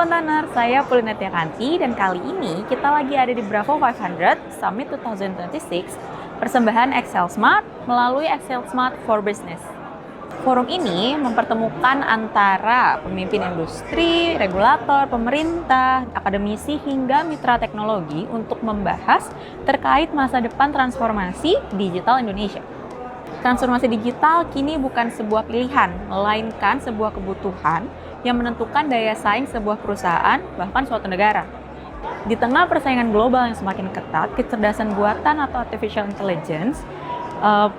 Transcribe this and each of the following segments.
Kontainer, saya Pulinetia Kanti dan kali ini kita lagi ada di Bravo 500 Summit 2026 persembahan Excel Smart melalui Excel Smart for Business. Forum ini mempertemukan antara pemimpin industri, regulator, pemerintah, akademisi hingga mitra teknologi untuk membahas terkait masa depan transformasi digital Indonesia. Transformasi digital kini bukan sebuah pilihan, melainkan sebuah kebutuhan yang menentukan daya saing sebuah perusahaan, bahkan suatu negara. Di tengah persaingan global yang semakin ketat, kecerdasan buatan atau artificial intelligence,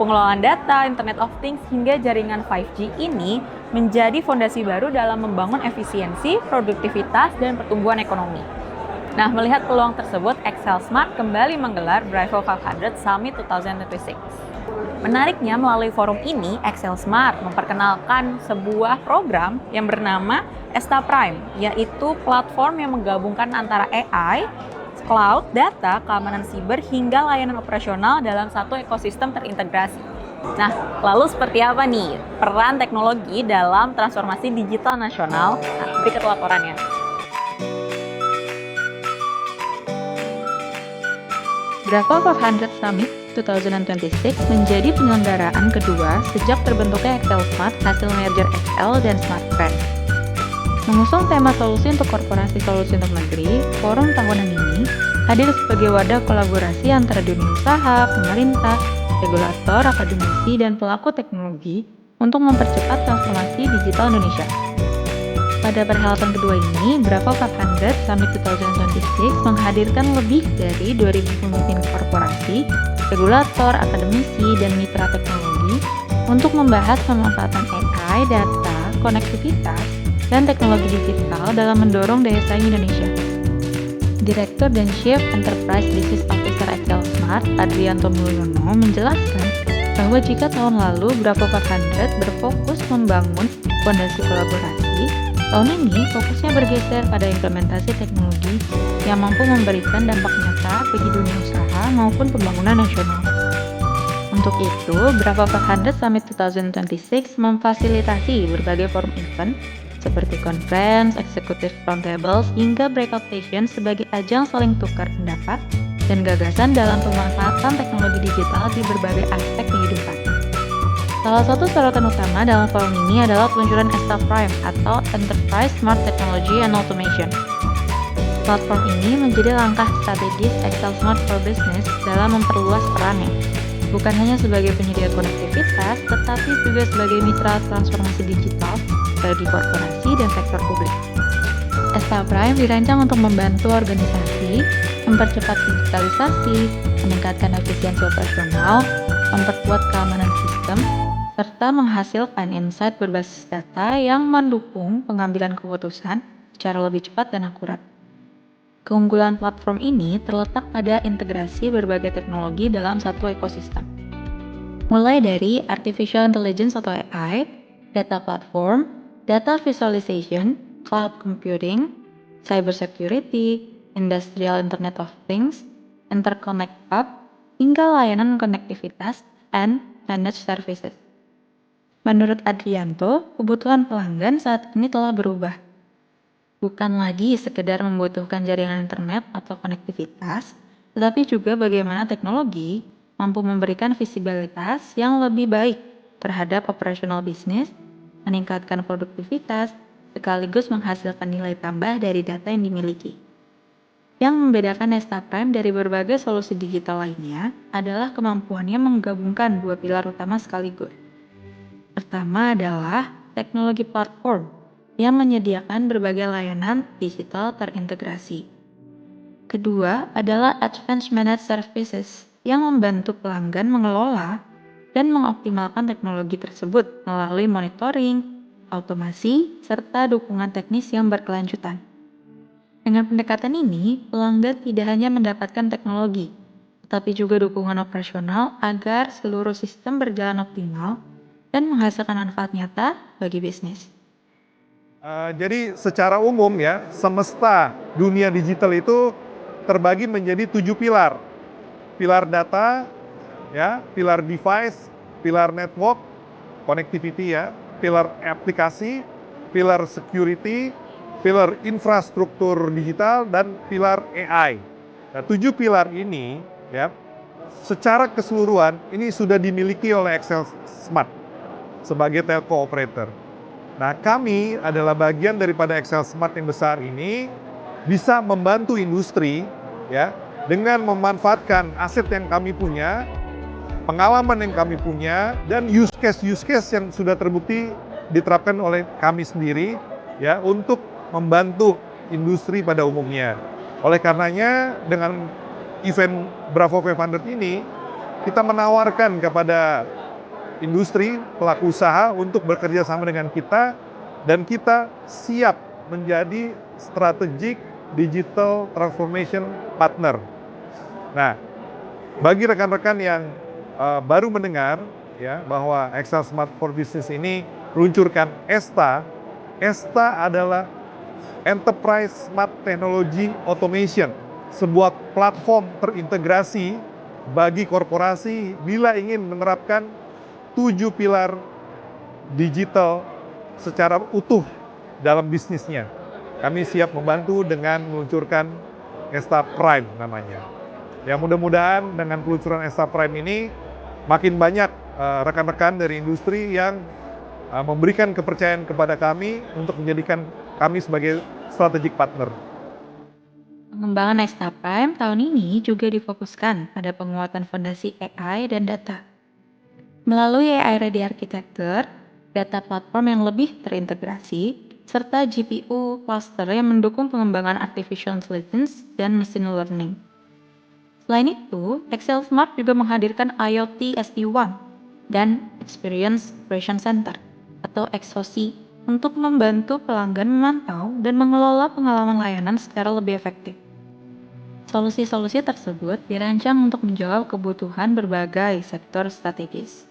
pengelolaan data, Internet of Things, hingga jaringan 5G ini menjadi fondasi baru dalam membangun efisiensi, produktivitas, dan pertumbuhan ekonomi. Nah, melihat peluang tersebut, Excel Smart kembali menggelar Bravo 500 Summit 2026. Menariknya, melalui forum ini, Excel Smart memperkenalkan sebuah program yang bernama Esta Prime, yaitu platform yang menggabungkan antara AI, cloud, data, keamanan siber, hingga layanan operasional dalam satu ekosistem terintegrasi. Nah, lalu seperti apa nih peran teknologi dalam transformasi digital nasional? Nah, berikut laporannya. Bravo 500 Summit 2026 menjadi penyelenggaraan kedua sejak terbentuknya Excel Smart hasil merger Excel dan Smartfren. Mengusung tema solusi untuk korporasi solusi untuk negeri, forum tahunan ini hadir sebagai wadah kolaborasi antara dunia usaha, pemerintah, regulator, akademisi, dan pelaku teknologi untuk mempercepat transformasi digital Indonesia. Pada perhelatan kedua ini, Bravo 500 Summit 2026 menghadirkan lebih dari 2.000 pemimpin korporasi, regulator, akademisi, dan mitra teknologi untuk membahas pemanfaatan AI, data, konektivitas, dan teknologi digital dalam mendorong daya saing Indonesia. Direktur dan Chief Enterprise Business Officer Excel Smart, Adrianto Mulyono, menjelaskan bahwa jika tahun lalu Bravo 500 berfokus membangun fondasi kolaborasi, tahun ini fokusnya bergeser pada implementasi teknologi yang mampu memberikan dampak nyata bagi dunia usaha maupun pembangunan nasional. Untuk itu, Bravo 500 Summit 2026 memfasilitasi berbagai forum event seperti conference, executive roundtables, hingga breakout session sebagai ajang saling tukar pendapat dan gagasan dalam pemanfaatan teknologi digital di berbagai aspek kehidupan. Salah satu sorotan utama dalam forum ini adalah peluncuran Esta Prime atau Enterprise Smart Technology and Automation. Platform ini menjadi langkah strategis Excel Smart for Business dalam memperluas perannya, bukan hanya sebagai penyedia konektivitas, tetapi juga sebagai mitra transformasi digital bagi korporasi dan sektor publik. Esta Prime dirancang untuk membantu organisasi mempercepat digitalisasi, meningkatkan efisiensi operasional, memperkuat keamanan sistem, serta menghasilkan insight berbasis data yang mendukung pengambilan keputusan secara lebih cepat dan akurat. Keunggulan platform ini terletak pada integrasi berbagai teknologi dalam satu ekosistem. Mulai dari Artificial Intelligence atau AI, data platform, data visualization, cloud computing, cybersecurity, industrial Internet of Things, interconnect hub, hingga layanan konektivitas and managed services. Menurut Adrianto, kebutuhan pelanggan saat ini telah berubah. Bukan lagi sekedar membutuhkan jaringan internet atau konektivitas, tetapi juga bagaimana teknologi mampu memberikan visibilitas yang lebih baik terhadap operasional bisnis, meningkatkan produktivitas, sekaligus menghasilkan nilai tambah dari data yang dimiliki. Yang membedakan Esta Prime dari berbagai solusi digital lainnya adalah kemampuannya menggabungkan dua pilar utama sekaligus. Pertama adalah teknologi platform yang menyediakan berbagai layanan digital terintegrasi. Kedua adalah Advanced Managed Services yang membantu pelanggan mengelola dan mengoptimalkan teknologi tersebut melalui monitoring, automasi, serta dukungan teknis yang berkelanjutan. Dengan pendekatan ini, pelanggan tidak hanya mendapatkan teknologi, tetapi juga dukungan operasional agar seluruh sistem berjalan optimal dan menghasilkan manfaat nyata bagi bisnis. Jadi secara umum ya, semesta dunia digital itu terbagi menjadi 7 pilar. Pilar data, ya, pilar device, pilar network, connectivity ya, pilar aplikasi, pilar security, pilar infrastruktur digital, dan pilar AI. Nah, 7 pilar ini ya secara keseluruhan ini sudah dimiliki oleh XL Smart sebagai telco operator. Nah, kami adalah bagian daripada XL Smart yang besar ini bisa membantu industri ya dengan memanfaatkan aset yang kami punya, pengalaman yang kami punya, dan use case yang sudah terbukti diterapkan oleh kami sendiri ya untuk membantu industri pada umumnya. Oleh karenanya dengan event Bravo 500 ini kita menawarkan kepada industri, pelaku usaha untuk bekerja sama dengan kita, dan kita siap menjadi strategic digital transformation partner. Nah, bagi rekan-rekan yang baru mendengar ya bahwa XL Smart for Business ini meluncurkan ESTA. ESTA adalah Enterprise Smart Technology Automation, sebuah platform terintegrasi bagi korporasi bila ingin menerapkan 7 pilar digital secara utuh dalam bisnisnya. Kami siap membantu dengan meluncurkan ESTA Prime namanya. Ya, mudah-mudahan dengan peluncuran ESTA Prime ini makin banyak rekan-rekan dari industri yang memberikan kepercayaan kepada kami untuk menjadikan kami sebagai strategic partner. Pengembangan Nexta Prime tahun ini juga difokuskan pada penguatan fondasi AI dan data. Melalui AI Ready Architecture, data platform yang lebih terintegrasi, serta GPU cluster yang mendukung pengembangan artificial intelligence dan machine learning. Selain itu, XL Smart juga menghadirkan IoT SD-WAN dan Experience Operation Center atau XOC untuk membantu pelanggan memantau dan mengelola pengalaman layanan secara lebih efektif. Solusi-solusi tersebut dirancang untuk menjawab kebutuhan berbagai sektor strategis,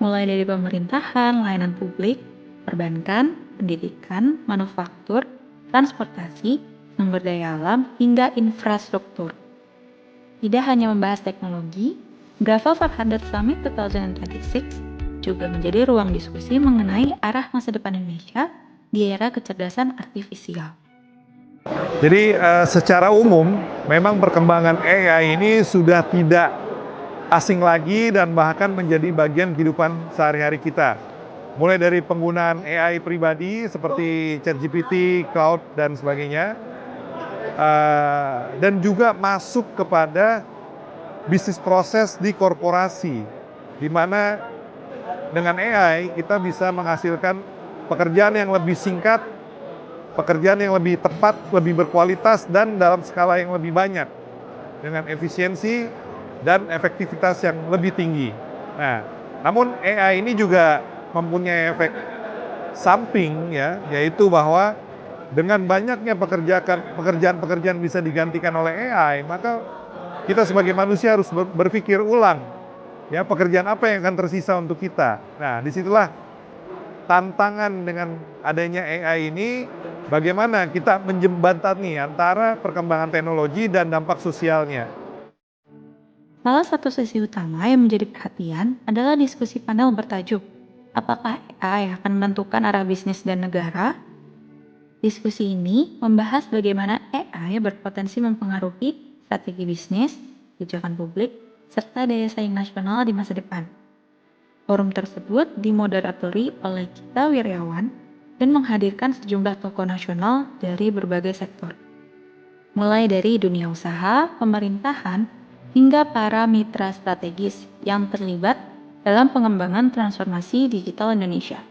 mulai dari pemerintahan, layanan publik, perbankan, pendidikan, manufaktur, transportasi, sumber daya alam, hingga infrastruktur. Tidak hanya membahas teknologi, Bravo 500 Summit 2026 juga menjadi ruang diskusi mengenai arah masa depan Indonesia di era kecerdasan artifisial. Jadi secara umum memang perkembangan AI ini sudah tidak asing lagi dan bahkan menjadi bagian kehidupan sehari-hari kita. Mulai dari penggunaan AI pribadi seperti ChatGPT, Cloud, dan sebagainya. Dan juga masuk kepada bisnis proses di korporasi, di mana dengan AI kita bisa menghasilkan pekerjaan yang lebih singkat, pekerjaan yang lebih tepat, lebih berkualitas, dan dalam skala yang lebih banyak dengan efisiensi dan efektivitas yang lebih tinggi. Nah, namun AI ini juga mempunyai efek samping ya, yaitu bahwa dengan banyaknya pekerjaan bisa digantikan oleh AI, maka kita sebagai manusia harus berpikir ulang ya, pekerjaan apa yang akan tersisa untuk kita. Nah, disitulah tantangan dengan adanya AI ini, bagaimana kita menjembatani antara perkembangan teknologi dan dampak sosialnya. Salah satu sesi utama yang menjadi perhatian adalah diskusi panel bertajuk, apakah AI akan menentukan arah bisnis dan negara? Diskusi ini membahas bagaimana AI berpotensi mempengaruhi strategi bisnis, kebijakan publik, serta daya saing nasional di masa depan. Forum tersebut dimoderatori oleh Gita Wirjawan dan menghadirkan sejumlah tokoh nasional dari berbagai sektor, mulai dari dunia usaha, pemerintahan, hingga para mitra strategis yang terlibat dalam pengembangan transformasi digital Indonesia.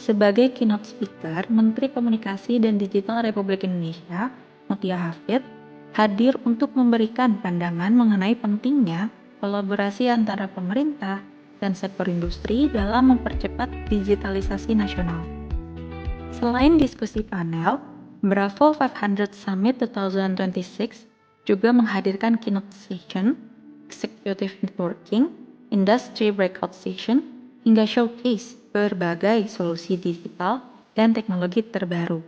Sebagai keynote speaker, Menteri Komunikasi dan Digital Republik Indonesia, Mutia Hafid, hadir untuk memberikan pandangan mengenai pentingnya kolaborasi antara pemerintah dan sektor industri dalam mempercepat digitalisasi nasional. Selain diskusi panel, Bravo 500 Summit 2026 juga menghadirkan keynote session, executive networking, industry breakout session, hingga showcase berbagai solusi digital dan teknologi terbaru.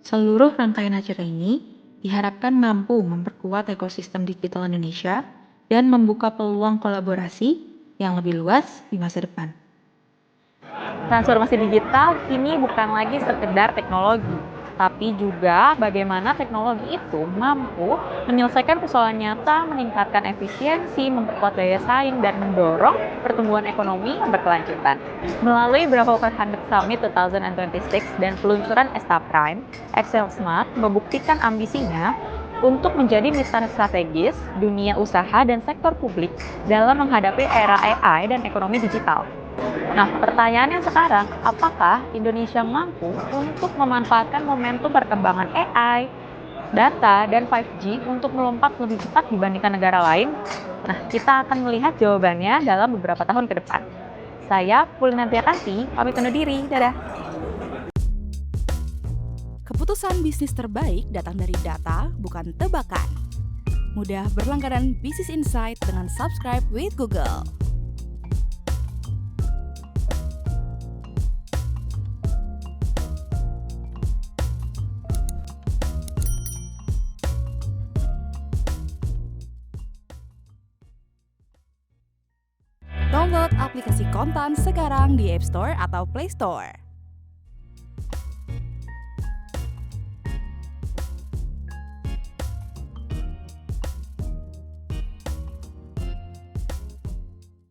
Seluruh rangkaian acara ini diharapkan mampu memperkuat ekosistem digital Indonesia dan membuka peluang kolaborasi yang lebih luas di masa depan. Transformasi digital kini bukan lagi sekedar teknologi, tapi juga bagaimana teknologi itu mampu menyelesaikan persoalan nyata, meningkatkan efisiensi, memperkuat daya saing, dan mendorong pertumbuhan ekonomi yang berkelanjutan. Melalui Bravo 500 Summit 2026 dan peluncuran Esta Prime, Excel Smart membuktikan ambisinya untuk menjadi mitra strategis dunia usaha dan sektor publik dalam menghadapi era AI dan ekonomi digital. Nah, pertanyaannya sekarang, apakah Indonesia mampu untuk memanfaatkan momentum perkembangan AI, data, dan 5G untuk melompat lebih cepat dibandingkan negara lain? Nah, kita akan melihat jawabannya dalam beberapa tahun ke depan. Saya Pulnantia Kanti, pamit undur diri. Dadah! Keputusan bisnis terbaik datang dari data, bukan tebakan. Mudah berlangganan Business Insight dengan subscribe with Google. Download aplikasi Kontan sekarang di App Store atau Play Store.